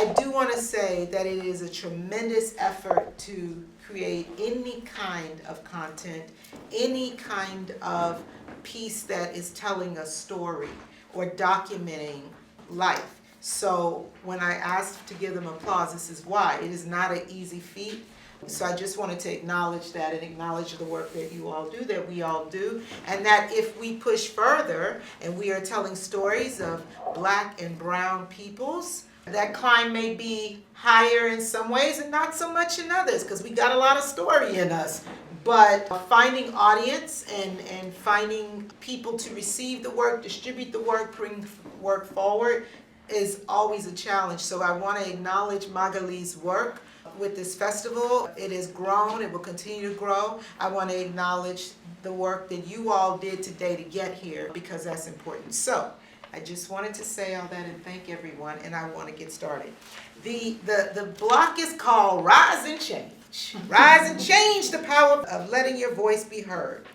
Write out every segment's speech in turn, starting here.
I do want to say that it is a tremendous effort to create any kind of content, any kind of piece that is telling a story or documenting life. So when I asked to give them applause, this is why. It is not an easy feat. So I just wanted to acknowledge that and acknowledge the work that you all do, that we all do, and that if we push further and we are telling stories of Black and brown peoples, that climb may be higher in some ways and not so much in others, because we got a lot of story in us. But finding audience and finding people to receive the work, distribute the work, bring work forward is always a challenge. So I want to acknowledge Magaly's work with this festival. It has grown, it will continue to grow. I want to acknowledge the work that you all did today to get here, because that's important. So I just wanted to say all that and thank everyone, and I want to get started. The block is called Rise and Change. Rise and change, the power of letting your voice be heard.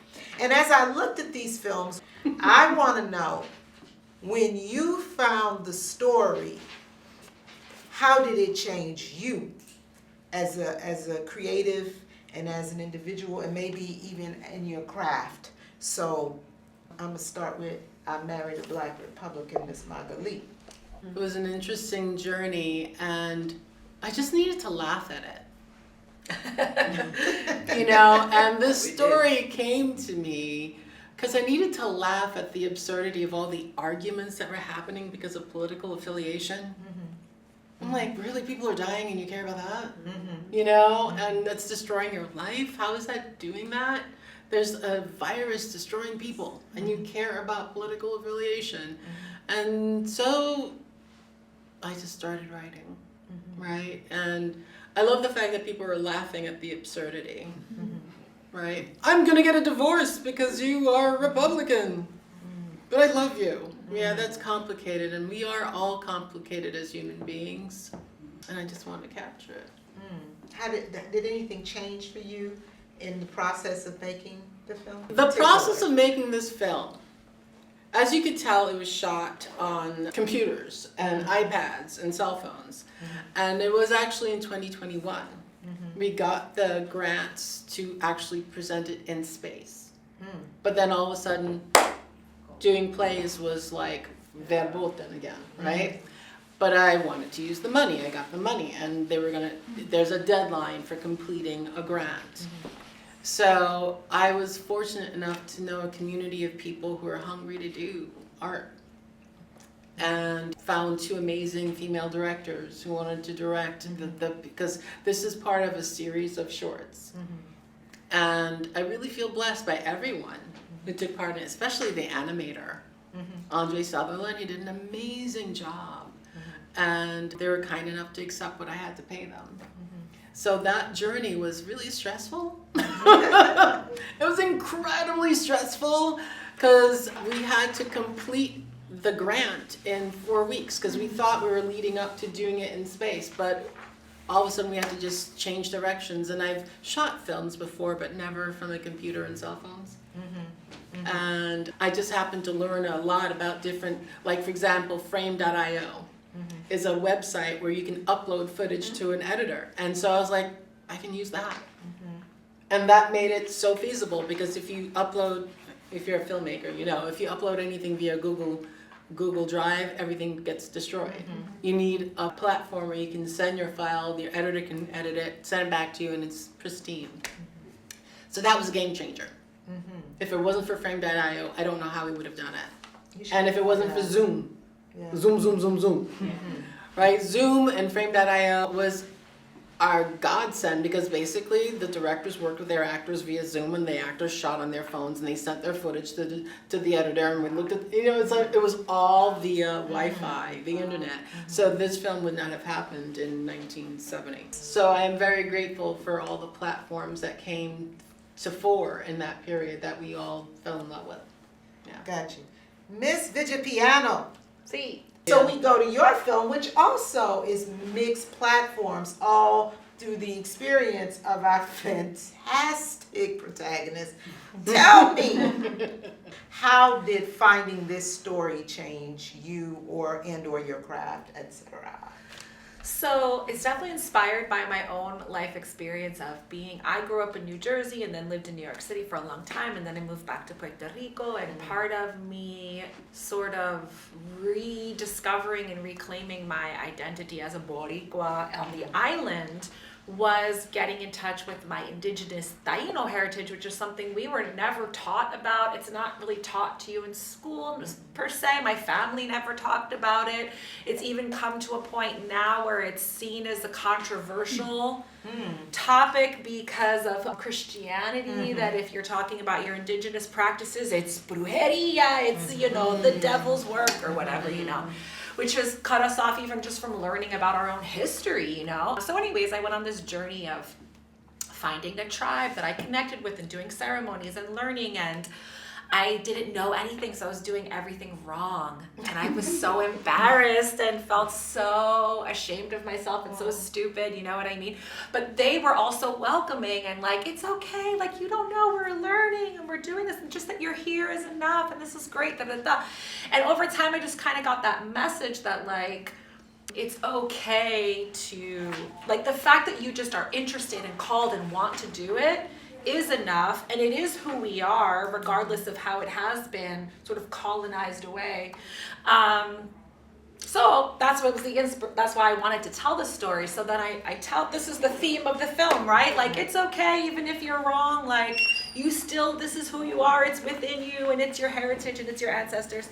And as I looked at these films, I want to know, when you found the story, how did it change you as a creative and as an individual, and maybe even in your craft? So I'm going to start with, I married a Black Republican, Miss Magaly. It was an interesting journey, and I just needed to laugh at it. You know, and this story came to me because I needed to laugh at the absurdity of all the arguments that were happening because of political affiliation. Mm-hmm. I'm like, really, people are dying and you care about that? Mm-hmm. You know, and that's destroying your life? How is that doing that? There's a virus destroying people, and you care about political affiliation. Mm-hmm. And so I just started writing, right? And I love the fact that people are laughing at the absurdity, right? I'm gonna get a divorce because you are Republican, but I love you. Yeah, that's complicated, and we are all complicated as human beings, and I just want to capture it. How did anything change for you in the process of making the film? The process of making this film, as you could tell, it was shot on computers and iPads and cell phones. And it was actually in 2021. We got the grants to actually present it in space. But then all of a sudden, doing plays was like verboten again, right? But I wanted to use the money. I got the money, and there's a deadline for completing a grant. So I was fortunate enough to know a community of people who are hungry to do art, and found two amazing female directors who wanted to direct because this is part of a series of shorts. And I really feel blessed by everyone who took part in it, especially the animator, Andre Sutherland. He did an amazing job, and they were kind enough to accept what I had to pay them. So that journey was really stressful. It was incredibly stressful because we had to complete the grant in 4 weeks because we thought we were leading up to doing it in space, but all of a sudden we had to just change directions. And I've shot films before, but never from a computer and cell phones. And I just happened to learn a lot about different, like for example, frame.io. Is a website where you can upload footage to an editor. And so I was like, I can use that. And that made it so feasible, because if you upload, if you're a filmmaker, you know, if you upload anything via Google Drive, everything gets destroyed. You need a platform where you can send your file, your editor can edit it, send it back to you, and it's pristine. So that was a game changer. If it wasn't for frame.io, I don't know how we would have done it. And if it wasn't for Zoom, Zoom. Right? Zoom and frame.io was our godsend, because basically the directors worked with their actors via Zoom, and the actors shot on their phones and they sent their footage to the editor, and we looked at, you know, it's like it was all via Wi-Fi, the internet. So this film would not have happened in 1970. So I am very grateful for all the platforms that came to fore in that period that we all fell in love with. Yeah. Got you. Miss Villapiano. See. So we go to your film, which also is mixed platforms, all through the experience of our fantastic protagonist. Tell me, how did finding this story change you or your craft, etc.? So it's definitely inspired by my own life experience of I grew up in New Jersey and then lived in New York City for a long time, and then I moved back to Puerto Rico, and part of me sort of rediscovering and reclaiming my identity as a Boricua on the island was getting in touch with my indigenous Taino heritage, which is something we were never taught about. It's not really taught to you in school per se. My family never talked about it. It's even come to a point now where it's seen as a controversial topic because of Christianity, that if you're talking about your indigenous practices, it's brujeria, it's, the devil's work or whatever, which has cut us off even just from learning about our own history, So anyways, I went on this journey of finding a tribe that I connected with and doing ceremonies and learning, and I didn't know anything, so I was doing everything wrong. And I was so embarrassed and felt so ashamed of myself and so stupid, you know what I mean? But they were also welcoming and like, it's okay, like you don't know, we're learning and we're doing this, and just that you're here is enough, and this is great, da da da. And over time, I just kind of got that message that like, it's okay to, like the fact that you just are interested and called and want to do it is enough, and it is who we are, regardless of how it has been sort of colonized away. So that's what was that's why I wanted to tell the story. So then I tell, this is the theme of the film, right? Like, it's okay, even if you're wrong, like you still, this is who you are, it's within you, and it's your heritage, and it's your ancestors.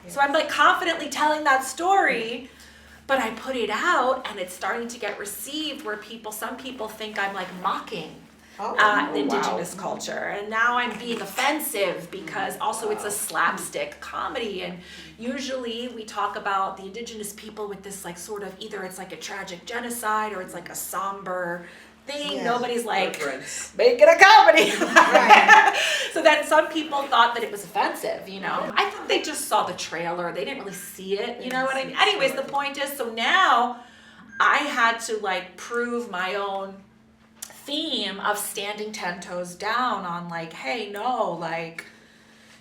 So I'm like confidently telling that story, but I put it out, and it's starting to get received where some people think I'm like mocking the indigenous culture, and now I'm being offensive because also it's a slapstick comedy, and usually we talk about the indigenous people with this like sort of, either it's like a tragic genocide or it's like a somber thing. Yes. Nobody's like making a comedy. Right. So then some people thought that it was offensive, I think they just saw the trailer, they didn't really see it, you know what I mean? Anyways, the point is, so now I had to like prove my own theme of standing 10 toes down on like, hey, no, like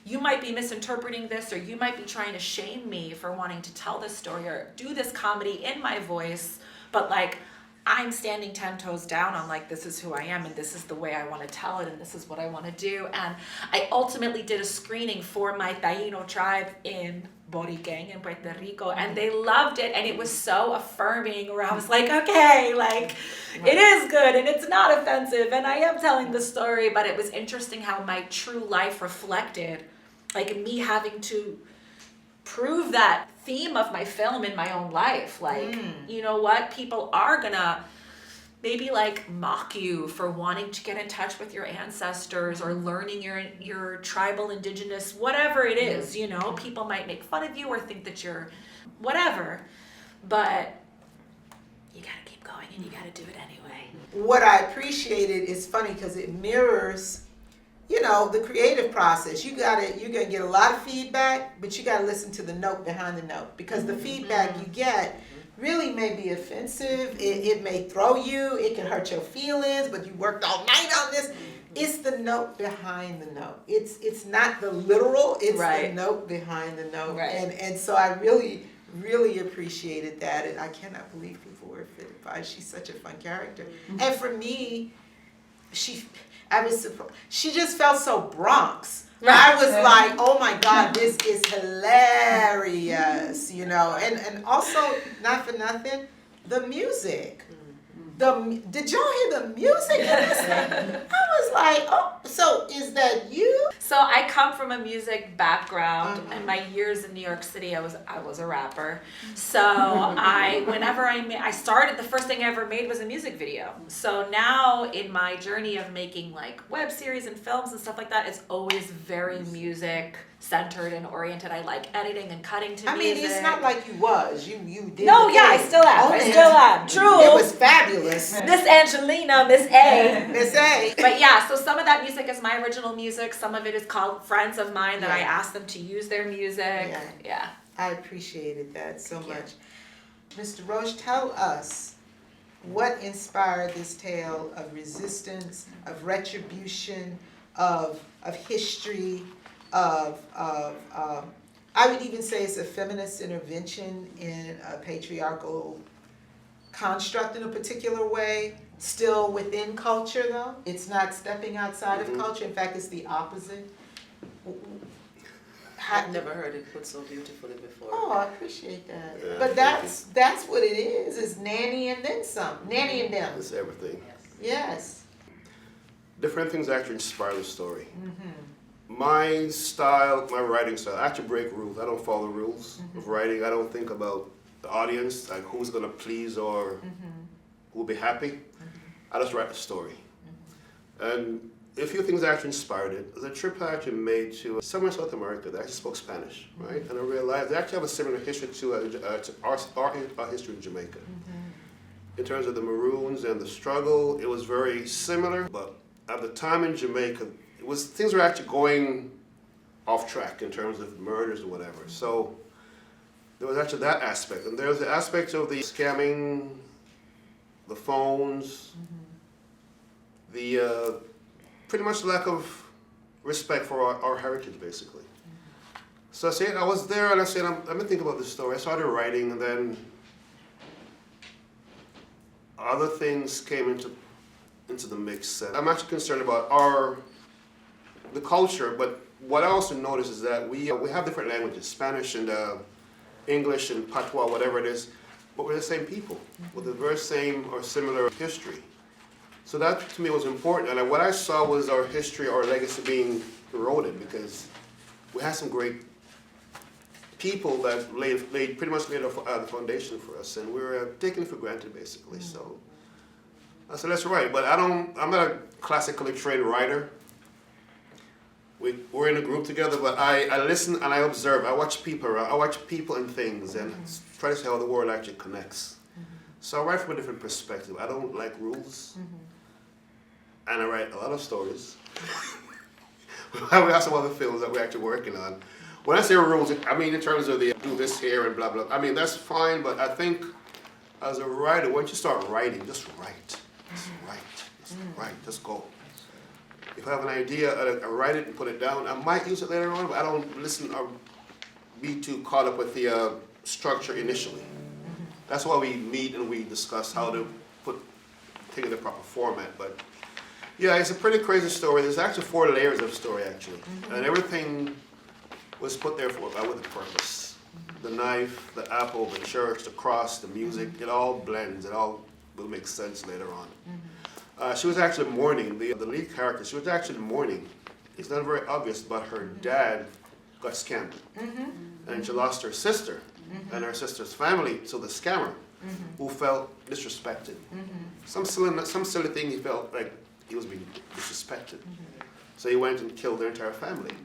you might be misinterpreting this, or you might be trying to shame me for wanting to tell this story or do this comedy in my voice, but like I'm standing 10 toes down on like, this is who I am, and this is the way I want to tell it, and this is what I want to do. And I ultimately did a screening for my Taino tribe in Boriquén in Puerto Rico, and they loved it, and it was so affirming, where I was like, okay, like it is good and it's not offensive, and I am telling the story. But it was interesting how my true life reflected, like me having to prove that theme of my film in my own life. Like, you know what, people are gonna maybe like mock you for wanting to get in touch with your ancestors or learning your tribal, indigenous, whatever it is, people might make fun of you or think that you're whatever, but you gotta keep going and you gotta do it anyway. What I appreciated is funny because it mirrors, the creative process. You're gonna get a lot of feedback, but you gotta listen to the note behind the note, because the feedback you get really may be offensive. It may throw you. It can hurt your feelings, but you worked all night on this. It's the note behind the note. It's not the literal. It's the note behind the note. Right. And so I really, really appreciated that. And I cannot believe people were offended by it. She's such a fun character. And for me, I was surprised. She just felt so Bronx. I was like, oh my God, this is hilarious, and also, not for nothing, the music. Did y'all hear the music in this? I was like, oh, so is that you? So I come from a music background. In my years in New York City, I was a rapper. So I started, the first thing I ever made was a music video. So now in my journey of making like web series and films and stuff like that, it's always very music centered and oriented. I like editing and cutting to music. I mean, it's not like you did. No, yeah, I still am. True. It was fabulous. Miss Angelina, Miss A. Miss A. But yeah, so some of that music is my original music. Some of it is called friends of mine that I asked them to use their music. Yeah. I appreciated that so much. Mr. Roache, tell us what inspired this tale of resistance, of retribution, of history, of I would even say it's a feminist intervention in a patriarchal construct in a particular way, still within culture though? It's not stepping outside of culture, in fact, it's the opposite? I've never heard it put so beautifully before. Oh, I appreciate that. Yeah, But that's what it is nanny and then some, nanny and them. It's everything. Yes. Different things actually inspire the story. My style, my writing style, I actually break rules. I don't follow rules of writing. I don't think about the audience, like who's gonna please or who will be happy. I just write the story. And a few things actually inspired it. There's a trip I actually made to somewhere in South America that actually spoke Spanish, right? And I realized they actually have a similar history to our history in Jamaica. In terms of the Maroons and the struggle, it was very similar, but at the time in Jamaica, things were actually going off track in terms of murders or whatever. So there was actually that aspect. And there was the aspect of the scamming, the phones, the pretty much lack of respect for our heritage, basically. So I said, I was there and I said, I've been thinking about this story. I started writing and then other things came into the mix. I'm actually concerned about the culture, but what I also noticed is that we have different languages, Spanish and English and Patois, whatever it is, but we're the same people with the very same or similar history. So that to me was important, and what I saw was our history, our legacy being eroded because we had some great people that pretty much laid the foundation for us, and we were taken for granted basically. So I said, let's write, but I'm not a classically trained writer. We're in a group together, but I listen and I observe. I watch people around. I watch people and things, and try to see how the world actually connects. So I write from a different perspective. I don't like rules, and I write a lot of stories. We have some other films that we're actually working on. When I say rules, I mean in terms of the do this here and blah blah. I mean that's fine, but I think as a writer, once you start writing, just write, just go. If I have an idea, I write it and put it down. I might use it later on, but I don't listen or be too caught up with the structure initially. That's why we meet and we discuss how to take it in the proper format. But yeah, it's a pretty crazy story. There's actually 4 layers of story actually, and everything was put there with a purpose. The knife, the apple, the church, the cross, the music, it all blends. It all will make sense later on. She was actually mourning, the lead character, she was actually mourning. It's not very obvious, but her dad got scammed. And she lost her sister and her sister's family to the scammer who felt disrespected. Some silly thing he felt like he was being disrespected. So he went and killed their entire family.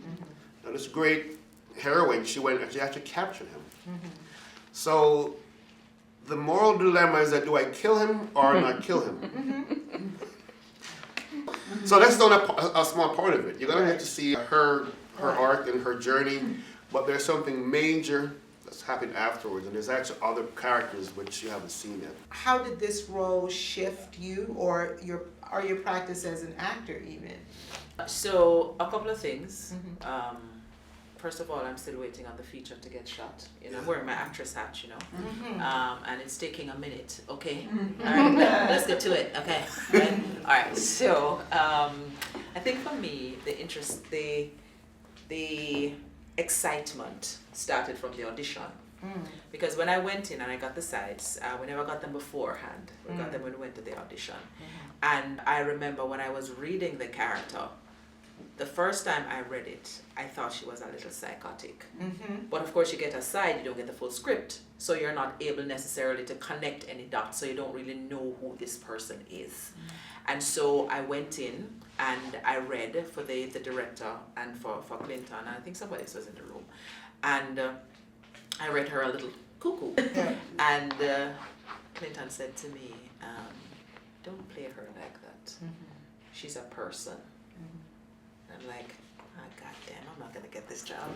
And this great heroine, she actually captured him. So the moral dilemma is that do I kill him or not kill him? So that's not a small part of it. You're gonna have to see her arc and her journey, but there's something major that's happened afterwards, and there's actually other characters which you haven't seen yet. How did this role shift you or your practice as an actor even? So a couple of things. First of all, I'm still waiting on the feature to get shot. You know, I'm wearing my actress hat, you know, and it's taking a minute. Okay, all right, let's get to it. Okay, right? All right. So I think for me, the excitement started from the audition. Because when I went in and I got the sides, we never got them beforehand. We got them when we went to the audition. And I remember when I was reading the character, the first time I read it, I thought she was a little psychotic. But of course you get a side, you don't get the full script. So you're not able necessarily to connect any dots, so you don't really know who this person is. And so I went in and I read for the director and for Clinton, and I think somebody else was in the room. And I read her a little cuckoo. And Clinton said to me, don't play her like that. She's a person. I'm like, oh, goddamn, I'm not gonna get this job.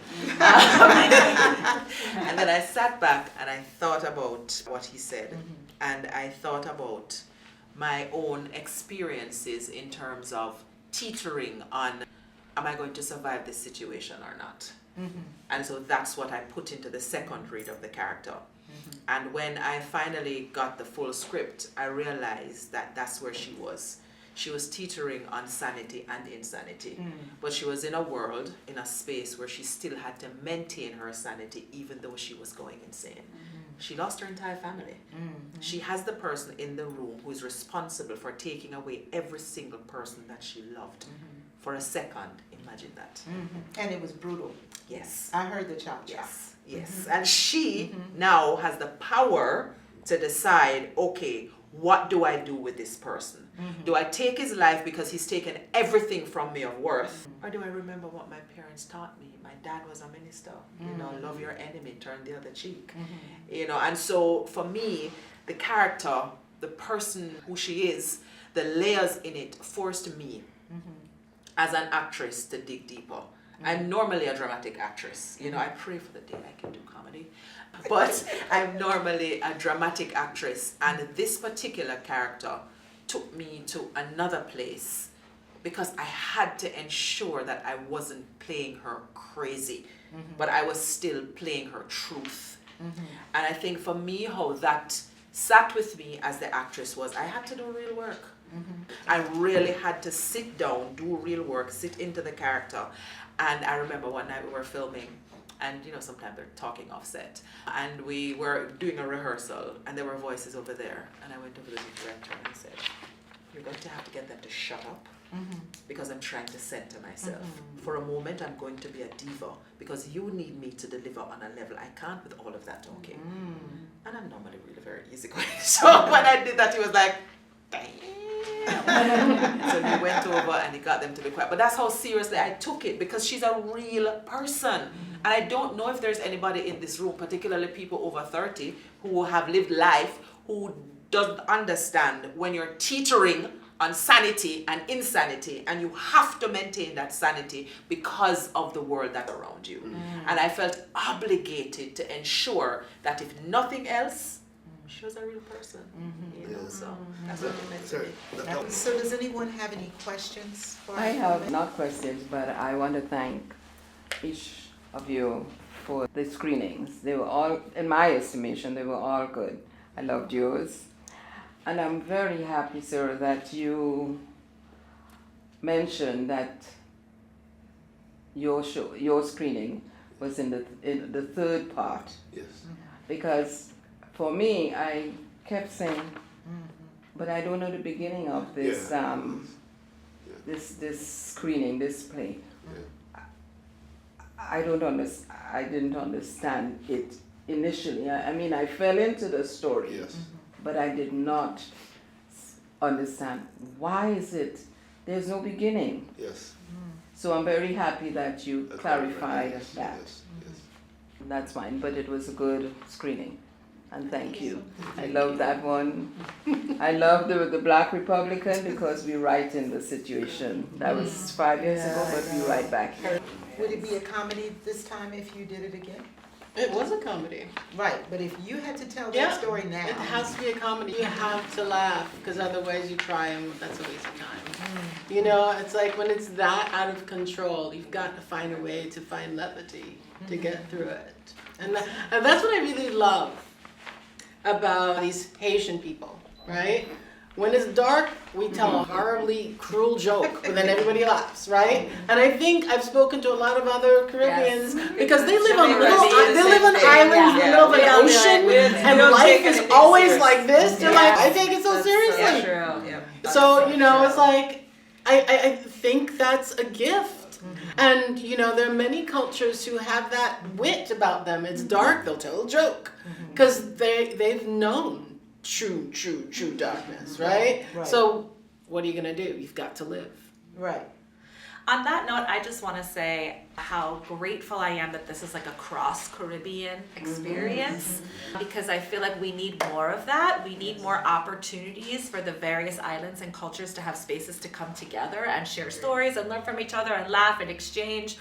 And then I sat back and I thought about what he said, and I thought about my own experiences in terms of teetering on, am I going to survive this situation or not? And so that's what I put into the second read of the character. And when I finally got the full script, I realized that that's where she was. She was teetering on sanity and insanity. But she was in a world, in a space where she still had to maintain her sanity even though she was going insane. She lost her entire family. She has the person in the room who is responsible for taking away every single person that she loved. For a second, imagine that. And it was brutal. Yes. I heard the chop chop. Yes, yes. And she now has the power to decide, okay, what do I do with this person? Do I take his life because he's taken everything from me of worth? Or do I remember what my parents taught me? My dad was a minister, you know, love your enemy, turn the other cheek. You know, and so for me, the character, the person who she is, the layers in it forced me as an actress to dig deeper. I'm normally a dramatic actress. You know, I pray for the day I can do comedy. But I'm normally a dramatic actress. And this particular character took me to another place because I had to ensure that I wasn't playing her crazy, but I was still playing her truth. And I think for me, how that sat with me as the actress was, I had to do real work. I really had to sit down, do real work, sit into the character. And I remember one night we were filming, and you know, sometimes they're talking off set, and we were doing a rehearsal, and there were voices over there, and I went over to the director and I said, you're going to have to get them to shut up, because I'm trying to center myself. For a moment, I'm going to be a diva, because you need me to deliver on a level I can't with all of that talking. And I'm normally really very easygoing. So when I did that, he was like, damn. So he went over and he got them to be quiet. But that's how seriously I took it, because she's a real person. And I don't know if there's anybody in this room, particularly people over 30, who have lived life, who doesn't understand when you're teetering on sanity and insanity, and you have to maintain that sanity because of the world that's around you. And I felt obligated to ensure that if nothing else, she was a real person. You know, so that's what it meant to me. So does anyone have any questions for I have not questions, but I want to thank each of you for the screenings. They were all, in my estimation, they were all good. I loved yours. And I'm very happy, sir, that you mentioned that your show, your screening was in the third part. Yes. Because for me, I kept saying, but I don't know the beginning of this this screening, this play. I didn't understand it initially. I mean, I fell into the story, but I did not understand why is it there's no beginning. Yes. So I'm very happy that you clarified that. Yes. That's fine, but it was a good screening. And thank you. I love that one. I love the Black Republican because we write in the situation. That was 5 years ago, but we write back here. Would it be a comedy this time if you did it again? It was a comedy. Right, but if you had to tell Yeah, that story now. It has to be a comedy. You have to laugh, because otherwise you cry and that's a waste of time. You know, it's like when it's that out of control, you've got to find a way to find levity to get through it. And that's what I really love about these Haitian people, right? When it's dark, we tell a horribly cruel joke, but then everybody laughs, right? And I think I've spoken to a lot of other Caribbeans because they live on islands in the middle of an ocean, and life is always like this. They're like, I take it so seriously. So, you know, it's like, I think that's a gift. And, you know, there are many cultures who have that wit about them. It's dark, they'll tell a joke. Because they've known true darkness, right? So what are you going to do? You've got to live. Right. On that note, I just want to say how grateful I am that this is like a cross-Caribbean experience, because I feel like we need more of that. We need more opportunities for the various islands and cultures to have spaces to come together and share stories and learn from each other and laugh and exchange.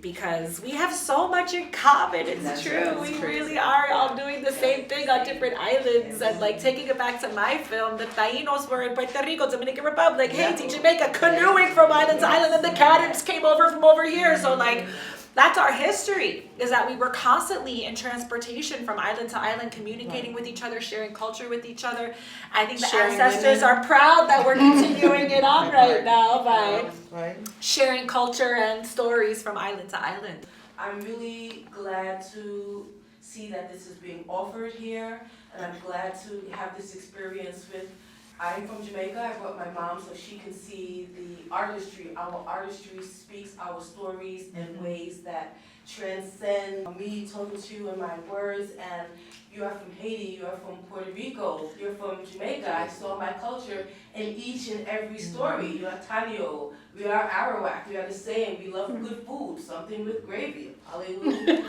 Because we have so much in common, it's true. We really are all doing the same thing on different islands. And like taking it back to my film, the Tainos were in Puerto Rico, Dominican Republic, Haiti, Jamaica, canoeing from island to island, and the Canaans came over from over here. So like, That's our history, is that we were constantly in transportation from island to island, communicating with each other, sharing culture with each other. I think the Sharing ancestors women. are proud that we're continuing it on right now by Right? sharing culture and stories from island to island. I'm really glad to see that this is being offered here, and I'm glad to have this experience with, I'm from Jamaica, I brought my mom so she can see the artistry. Our artistry speaks our stories in ways that transcend me talking to you in my words, and you are from Haiti, you are from Puerto Rico, you're from Jamaica. I saw my culture in each and every story. You are Tanyo, we are Arawak, we are the same, we love good food, something with gravy. Hallelujah.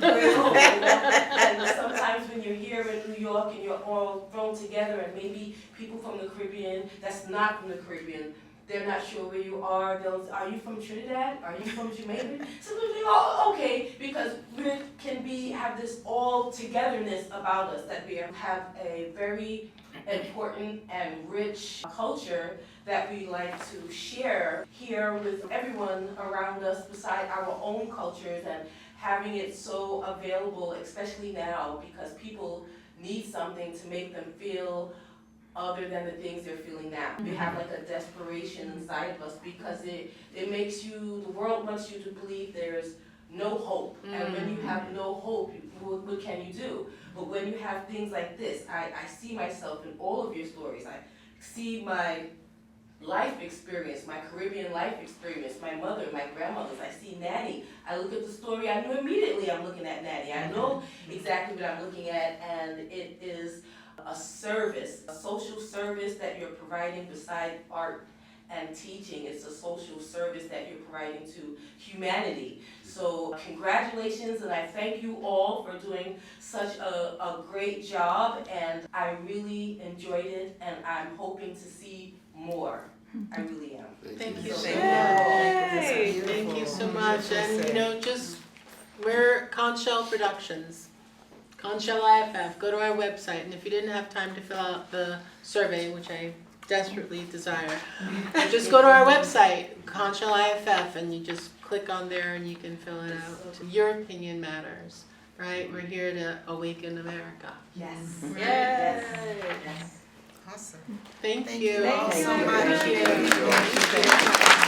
And sometimes when you're here in New York and you're all thrown together, and maybe people from the Caribbean that's not from the Caribbean, they're not sure where you are. They'll, are you from Trinidad? Are you from Jamaica? So we think, oh, okay, because we have this all togetherness about us, that we have a very important and rich culture that we like to share here with everyone around us beside our own cultures, and having it so available, especially now, because people need something to make them feel other than the things they're feeling now. We have like a desperation inside of us, because it makes you, the world wants you to believe there's no hope. And when you have no hope, what can you do? But when you have things like this, I see myself in all of your stories. I see my life experience, my Caribbean life experience, my mother, my grandmothers. I see Nanny. I look at the story, I knew immediately I'm looking at Nanny. I know exactly what I'm looking at, and it is a service, a social service that you're providing beside art and teaching. It's a social service that you're providing to humanity. So congratulations, and I thank you all for doing such a great job, and I really enjoyed it, and I'm hoping to see more. I really am. Thank you So so thank much. you. Thank you so much. And you know, just we're Conch Shell Productions, Conch Shell IFF. Go to our website, and if you didn't have time to fill out the survey, which I desperately desire, just go to our website, Conch Shell IFF, and you just click on there and you can fill it out. Your opinion matters, right? We're here to awaken America. Yes. Yay. Yes. Awesome. Thank Thank you. you all so Thank much. you. Thank you.